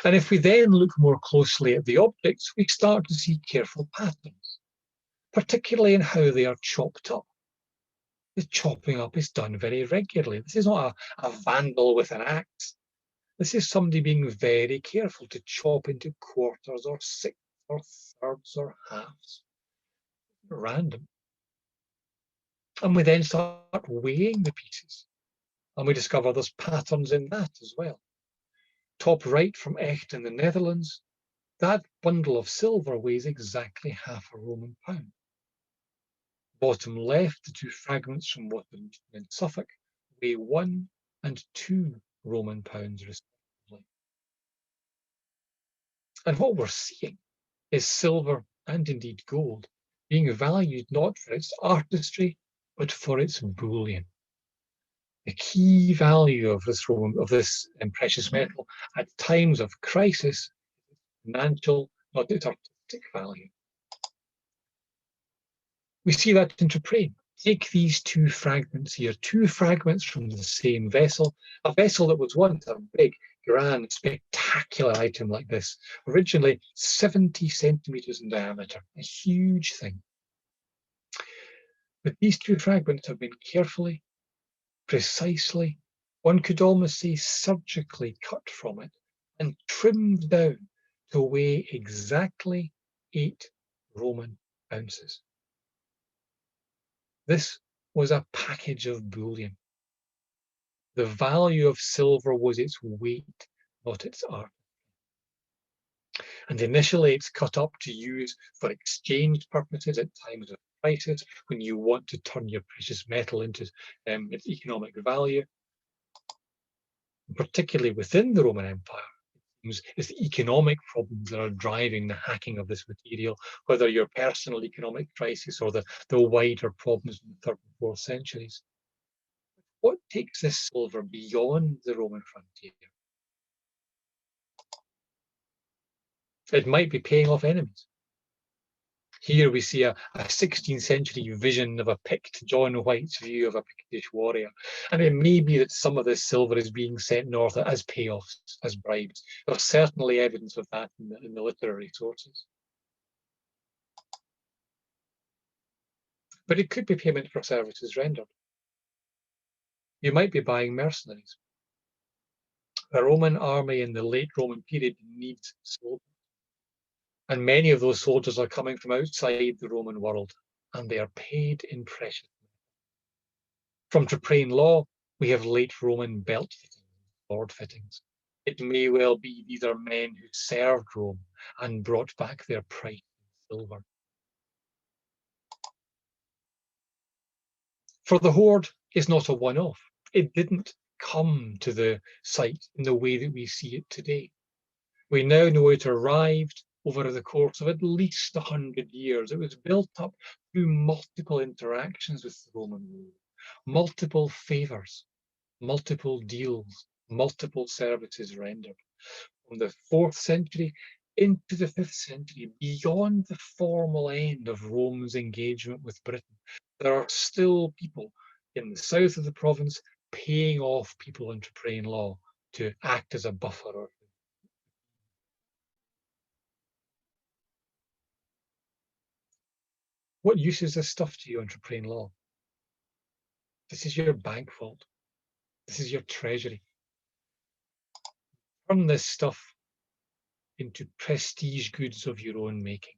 And if we then look more closely at the objects, we start to see careful patterns, particularly in how they are chopped up. The chopping up is done very regularly. This is not a vandal with an axe. This is somebody being very careful to chop into quarters or sixths or thirds or halves. Random. And we then start weighing the pieces. And we discover there's patterns in that as well. Top right from Echt in the Netherlands, that bundle of silver weighs exactly half a Roman pound. Bottom left, the two fragments from Waterton in Suffolk weigh 1 and 2 Roman pounds respectively. And what we're seeing is silver and indeed gold being valued not for its artistry, but for its bullion. The key value of this precious metal at times of crisis, financial, not its artistic value. We see that in Traprain. Take these two fragments here, two fragments from the same vessel, a vessel that was once a big grand, spectacular item like this, originally 70 centimeters in diameter, a huge thing. But these two fragments have been carefully, precisely, one could almost say surgically cut from it and trimmed down to weigh exactly 8 Roman ounces. This was a package of bullion. The value of silver was its weight, not its art. And initially it's cut up to use for exchange purposes at times of crisis, when you want to turn your precious metal into its economic value. Particularly within the Roman Empire, it's the economic problems that are driving the hacking of this material, whether your personal economic crisis or the wider problems in the 3rd and 4th centuries. What takes this silver beyond the Roman frontier? It might be paying off enemies. Here we see a 16th century vision of a Pict, John White's view of a Pictish warrior. And it may be that some of this silver is being sent north as payoffs, as bribes. There's certainly evidence of that in the literary sources. But it could be payment for services rendered. You might be buying mercenaries. The Roman army in the late Roman period needs soldiers. And many of those soldiers are coming from outside the Roman world, and they are paid in precious metals. From Traprain law, we have late Roman belt fittings, sword fittings. It may well be these are men who served Rome and brought back their price in silver. For the hoard is not a one-off. It didn't come to the site in the way that we see it today. We now know it arrived over the course of at least 100 years. It was built up through multiple interactions with the Roman world, multiple favours, multiple deals, multiple services rendered. From the 4th century into the 5th century, beyond the formal end of Rome's engagement with Britain, there are still people in the south of the province paying off people in Traprain law to act as a buffer. What use is this stuff to you in Traprain law? This is your bank vault. This is your treasury. Turn this stuff into prestige goods of your own making.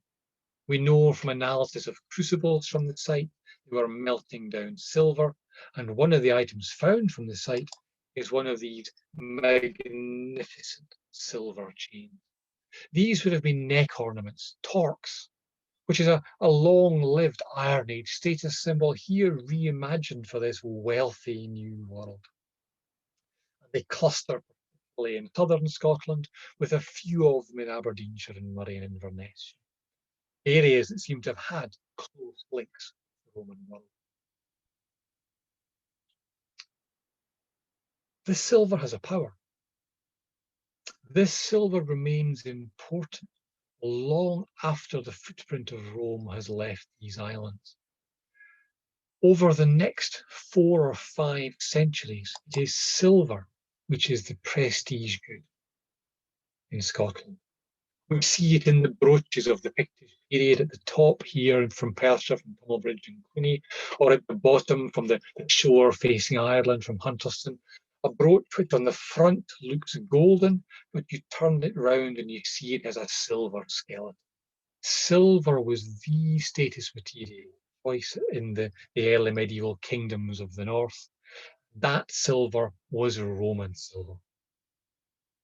We know from analysis of crucibles from the site, they were melting down silver, and one of the items found from the site is one of these magnificent silver chains. These would have been neck ornaments, torques, which is a long-lived Iron Age status symbol here reimagined for this wealthy new world. They cluster particularly in southern Scotland, with a few of them in Aberdeenshire and Moray and Inverness, areas that seem to have had close links with the Roman world. This silver has a power. This silver remains important long after the footprint of Rome has left these islands. Over the next 4 or 5 centuries, it is silver which is the prestige good in Scotland. We see it in the brooches of the Pictish period at the top here from Perthshire, from Tumblebridge and Cluny, or at the bottom from the shore facing Ireland from Hunterston. A brooch which on the front looks golden, but you turn it round and you see it as a silver skeleton. Silver was the status material choice in the early medieval kingdoms of the north. That silver was Roman silver.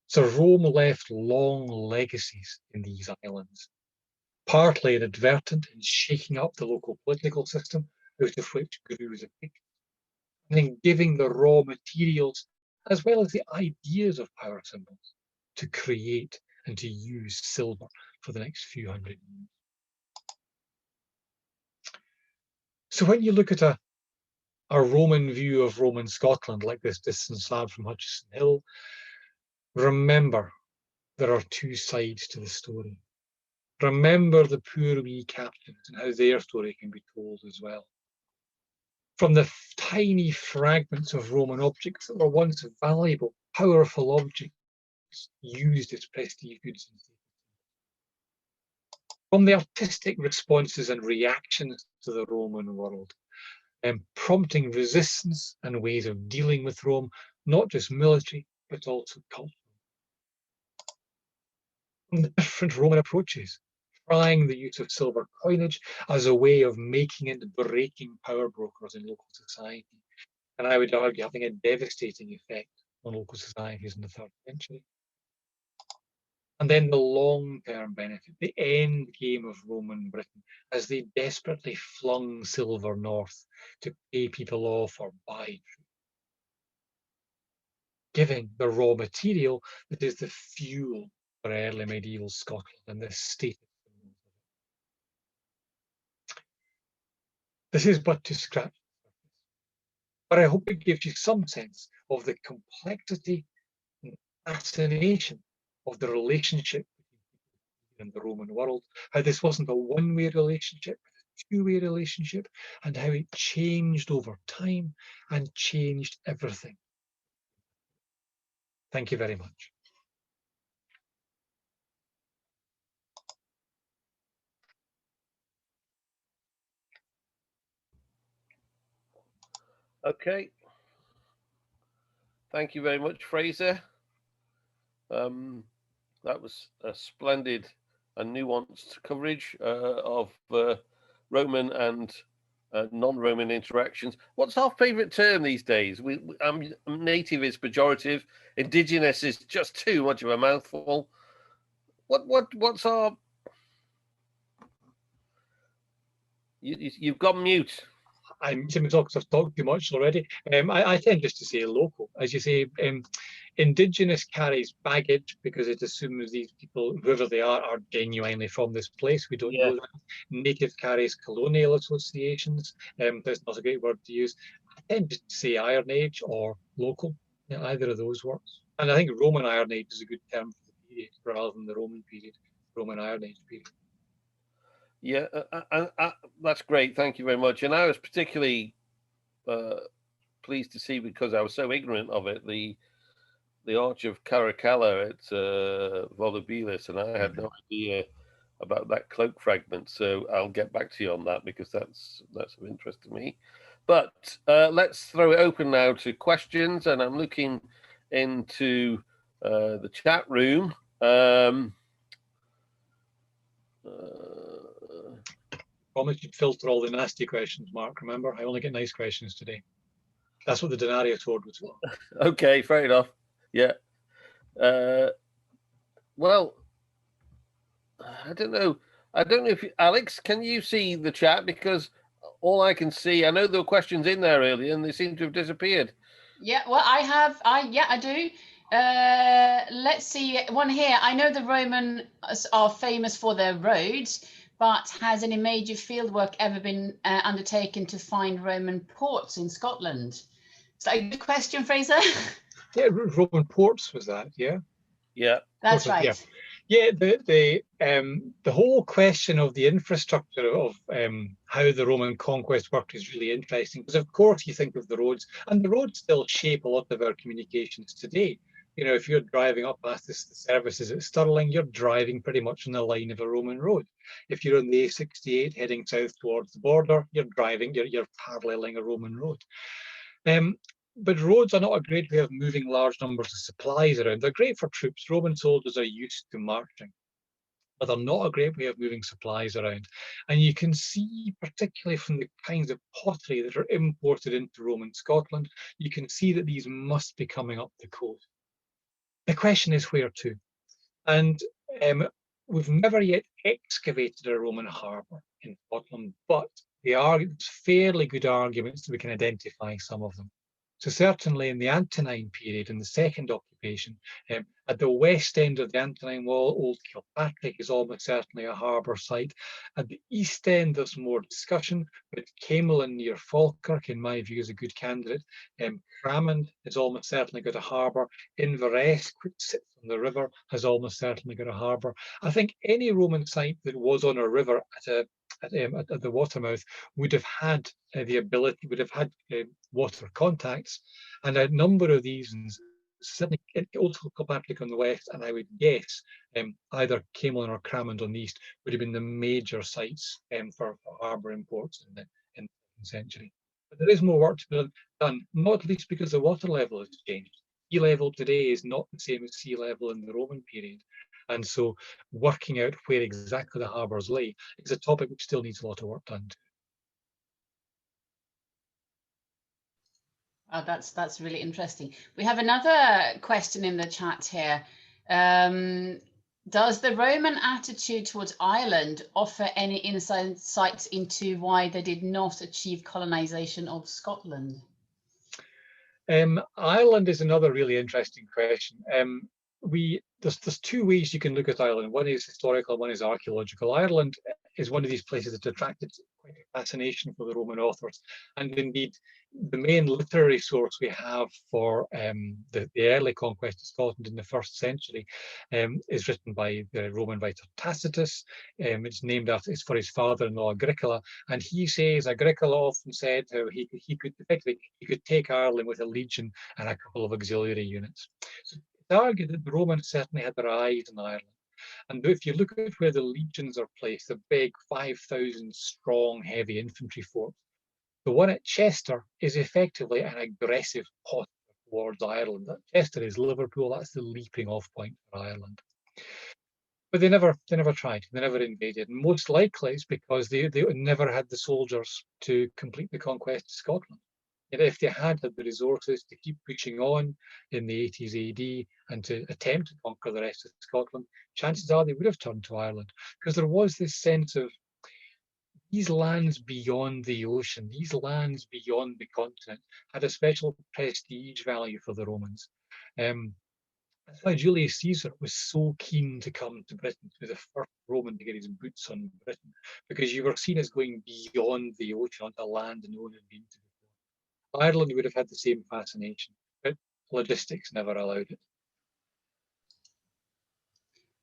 So Rome left long legacies in these islands, partly inadvertent in shaking up the local political system, out of which grew the Picts, and in giving the raw materials as well as the ideas of power symbols to create and to use silver for the next few hundred years. So when you look at a Roman view of Roman Scotland, like this distant slab from Hutchison Hill, remember there are two sides to the story. Remember the poor wee captains and how their story can be told as well. From the tiny fragments of Roman objects that were once valuable, powerful objects, works used as prestige goods. From the artistic responses and reactions to the Roman world, prompting resistance and ways of dealing with Rome, not just military, but also cultural. From the different Roman approaches, trying the use of silver coinage as a way of making and breaking power brokers in local society. And I would argue having a devastating effect on local societies in the 3rd century. And then the long-term benefit, the end game of Roman Britain, as they desperately flung silver north to pay people off or buy troops, giving the raw material that is the fuel for early medieval Scotland and the state. This is but to scratch the surface, but I hope it gives you some sense of the complexity and fascination of the relationship in the Roman world, how this wasn't a one-way relationship, but a two-way relationship, and how it changed over time and changed everything. Thank you very much. Okay. Thank you very much, Fraser. That was a splendid and nuanced coverage of Roman and non-Roman interactions. What's our favourite term these days? Native is pejorative. Indigenous is just too much of a mouthful. What's our? You've gone mute. I'm muting myself because I've talked too much already. I tend just to say local, as you say. Indigenous carries baggage because it assumes these people, whoever they are genuinely from this place. We don't know that. Native carries colonial associations. That's not a great word to use. I tend to say Iron Age or local. Yeah, either of those works. And I think Roman Iron Age is a good term for the period rather than the Roman period, Roman Iron Age period. Yeah, that's great. Thank you very much. And I was particularly pleased to see, because I was so ignorant of it, the Arch of Karakala at Volubilis, and I had no idea about that cloak fragment. So I'll get back to you on that, because that's of interest to me. But let's throw it open now to questions, and I'm looking into the chat room. Promise you'd filter all the nasty questions, Mark. Remember, I only get nice questions today. That's what the Denarius Sword was for. Okay, fair enough. Yeah. Well, I don't know. If Alex, can you see the chat? Because all I can see, I know there were questions in there earlier, and they seem to have disappeared. Yeah, well, I do. Let's see one here. I know the Romans are famous for their roads, but has any major fieldwork ever been undertaken to find Roman ports in Scotland? Is that a good question, Fraser? Yeah, Roman ports was that, yeah? Yeah. That's right. Yeah, the whole question of the infrastructure of how the Roman conquest worked is really interesting, because of course you think of the roads, and the roads still shape a lot of our communications today. You know, if you're driving up past the services at Stirling, you're driving pretty much on the line of a Roman road. If you're on the A68 heading south towards the border, you're paralleling a Roman road. But roads are not a great way of moving large numbers of supplies around. They're great for troops. Roman soldiers are used to marching, but they're not a great way of moving supplies around. And you can see, particularly from the kinds of pottery that are imported into Roman Scotland, you can see that these must be coming up the coast. The question is where to? And we've never yet excavated a Roman harbour in Scotland, but there are fairly good arguments that we can identify some of them. So certainly in the Antonine period, in the second occupation, at the west end of the Antonine Wall, Old Kilpatrick is almost certainly a harbour site. At the east end, there's more discussion, but Camelin near Falkirk, in my view, is a good candidate. Cramond has almost certainly got a harbour. Inveress, which sits on the river, has almost certainly got a harbour. I think any Roman site that was on a river at the watermouth would have had the ability, would have had water contacts, and a number of these certainly Old Kilpatrick on the west, and I would guess either Camelon or Cramond on the east would have been the major sites for harbour imports in the 2nd century. But there is more work to be done, not least because the water level has changed. Sea level today is not the same as sea level in the Roman period. And so working out where exactly the harbours lay is a topic which still needs a lot of work done. Oh, that's really interesting. We have another question in the chat here. Does the Roman attitude towards Ireland offer any insights into why they did not achieve colonization of Scotland? Ireland is another really interesting question. There's two ways you can look at Ireland. One is historical, one is archaeological. Ireland is one of these places that attracted quite a fascination for the Roman authors, and indeed the main literary source we have for the early conquest of Scotland in the 1st century is written by the Roman writer Tacitus. It's for his father-in-law Agricola, and he says Agricola often said how he could take Ireland with a legion and a couple of auxiliary units. So it's argued that the Romans certainly had their eyes on Ireland. And if you look at where the legions are placed, the big 5,000 strong heavy infantry forts, the one at Chester is effectively an aggressive posture towards Ireland. Chester is Liverpool, that's the leaping off point for Ireland. But they never tried, they never invaded. And most likely it's because they never had the soldiers to complete the conquest of Scotland. And if they had the resources to keep pushing on in the 80s AD and to attempt to conquer the rest of Scotland, chances are they would have turned to Ireland, because there was this sense of these lands beyond the ocean, these lands beyond the continent had a special prestige value for the Romans. That's why Julius Caesar was so keen to come to Britain, to be the first Roman to get his boots on Britain, because you were seen as going beyond the ocean onto land no one had been to before. Ireland would have had the same fascination, but logistics never allowed it.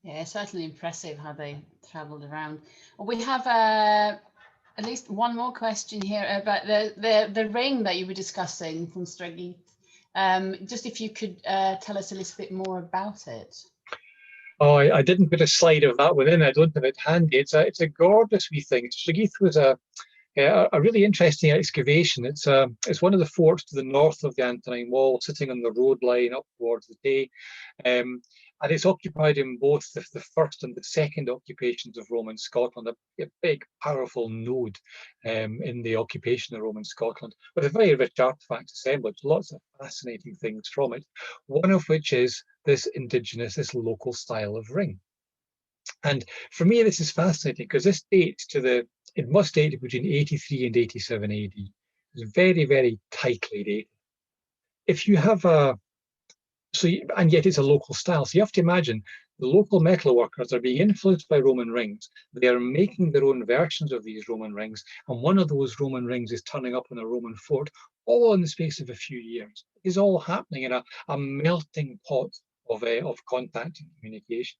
Yeah, certainly impressive how they travelled around. We have at least one more question here about the ring that you were discussing from Strigith. Just if you could tell us a little bit more about it. Oh, I didn't put a slide of that one in. I don't have it handy. It's a gorgeous wee thing. Strigith was a really interesting excavation. It's one of the forts to the north of the Antonine Wall, sitting on the road line up towards the Tay. And it's occupied in both the first and the second occupations of Roman Scotland, a big, powerful node in the occupation of Roman Scotland, with a very rich artefact assemblage, lots of fascinating things from it, one of which is this indigenous, this local style of ring. And for me, this is fascinating because this dates to it must date between 83 and 87 AD. It's very, very tightly dated. If you have and yet it's a local style. So you have to imagine the local metal workers are being influenced by Roman rings. They are making their own versions of these Roman rings. And one of those Roman rings is turning up in a Roman fort, all in the space of a few years. It's all happening in a melting pot of contact and communication.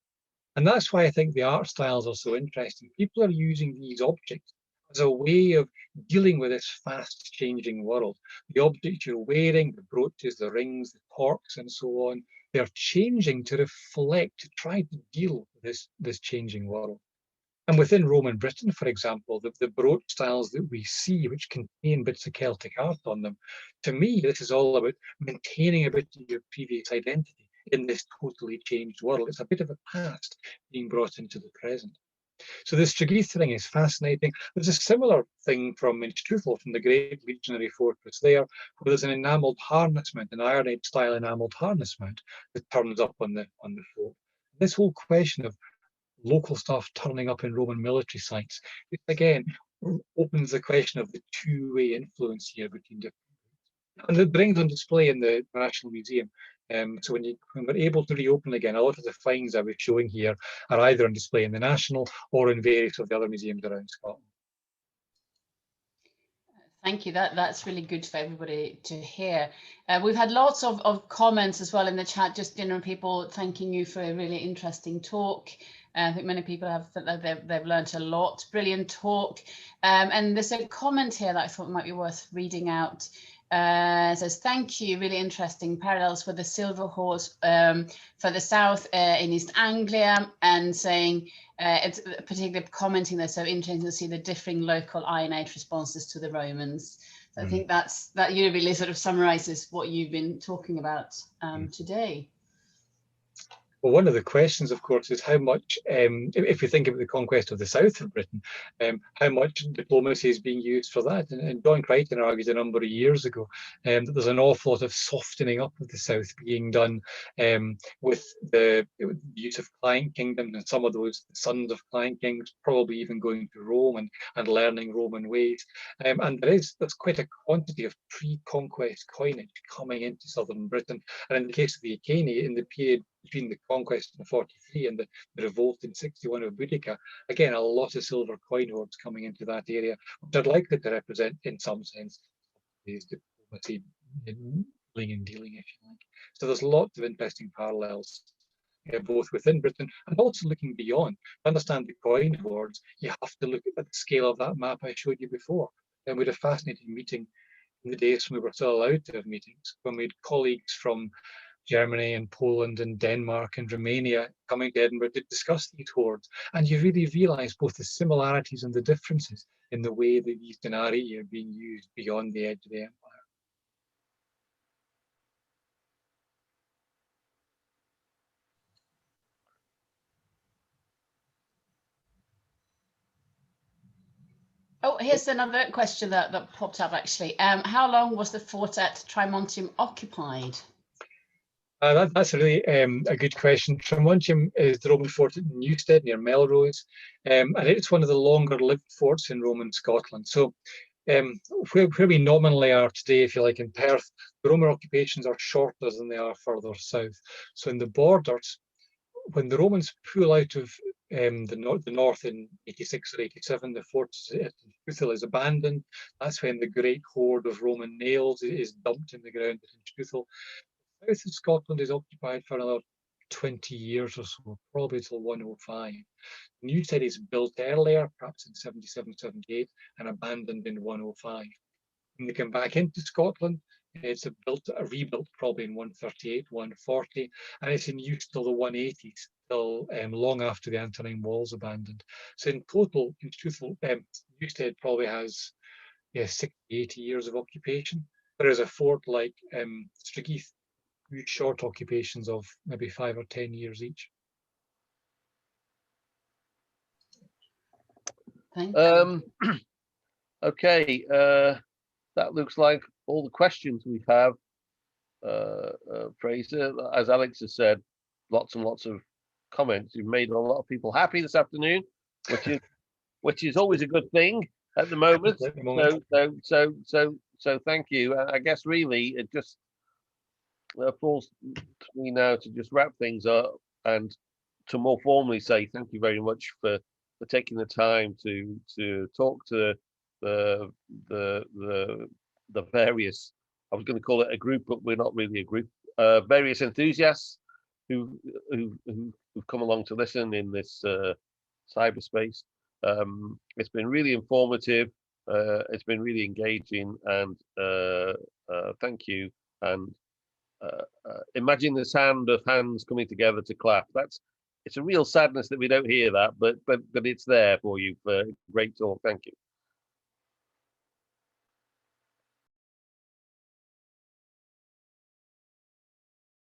And that's why I think the art styles are so interesting. People are using these objects as a way of dealing with this fast changing world. The objects you're wearing, the brooches, the rings, the torques, and so on, they're changing to reflect, to try to deal with this changing world. And within Roman Britain, for example, the brooch styles that we see, which contain bits of Celtic art on them, to me, this is all about maintaining a bit of your previous identity in this totally changed world. It's a bit of a past being brought into the present. So this Strigith thing is fascinating. There's a similar thing from Minstrufel, from the great legionary fortress there, where there's an enamelled harness mount, an Iron Age style enamelled harness mount that turns up on the fort. This whole question of local stuff turning up in Roman military sites, it again opens the question of the two-way influence here between different groups. And it brings on display in the National Museum. So when we're able to reopen again, a lot of the finds I was showing here are either on display in the National or in various of the other museums around Scotland. Thank you. That's really good for everybody to hear. We've had lots of comments as well in the chat, just people thanking you for a really interesting talk. I think many people have they've learned a lot. Brilliant talk. And there's a comment here that I thought might be worth reading out. Says, thank you, really interesting parallels for the Silver Horse for the south in East Anglia, and saying, it's particularly commenting they're so interesting to see the differing local Iron Age responses to the Romans. So I think that really sort of summarizes what you've been talking about today. Well, one of the questions, of course, is how much, if you think about the conquest of the south of Britain, how much diplomacy is being used for that. And John Crichton argued a number of years ago that there's an awful lot of softening up of the south being done with the use of client kingdoms, and some of those sons of client kings probably even going to Rome and learning Roman ways. And there's quite a quantity of pre-conquest coinage coming into southern Britain. And in the case of the Iceni, in the period between the conquest in 43 and the revolt in 61 of Boudica, again, a lot of silver coin hoards coming into that area, which are likely to represent, in some sense, these diplomacy in and dealing, if you like. So there's lots of interesting parallels, both within Britain and also looking beyond. To understand the coin hoards, you have to look at the scale of that map I showed you before. And we had a fascinating meeting in the days when we were still allowed to have meetings, when we had colleagues from Germany and Poland and Denmark and Romania coming to Edinburgh to discuss these hoards. And you really realise both the similarities and the differences in the way that these denarii are being used beyond the edge of the empire. Oh, here's another question that popped up actually. How long was the fort at Trimontium occupied? That's a really a good question. Trimontium is the Roman fort at Newstead near Melrose, and it's one of the longer lived forts in Roman Scotland. So where we nominally are today, if you like, in Perth, the Roman occupations are shorter than they are further south. So in the borders, when the Romans pull out of the north in 86 or 87, the fort at Struthel is abandoned. That's when the great hoard of Roman nails is dumped in the ground at Struthel. South of Scotland is occupied for another 20 years or so, probably till 105. Newstead is built earlier, perhaps in 77, 78, and abandoned in 105. When they come back into Scotland, it's rebuilt probably in 138, 140, and it's in use till the 180s, till long after the Antonine Wall's abandoned. So in total, in Struthel, Newstead probably has 60, 80 years of occupation, whereas a fort like Streakeith, short occupations of maybe 5 or 10 years each. Thank you. Okay, that looks like all the questions we have. Fraser, as Alex has said, lots and lots of comments. You've made a lot of people happy this afternoon, which is always a good thing at the moment. So thank you. I guess really it just falls to me now to just wrap things up and to more formally say thank you very much for taking the time to talk to the various, I was going to call it a group, but we're not really a group, various enthusiasts who've come along to listen in this cyberspace. It's been really informative. It's been really engaging, and thank you. And imagine the sound of hands coming together to clap. It's a real sadness that we don't hear that, but it's there for you. Great talk. Thank you.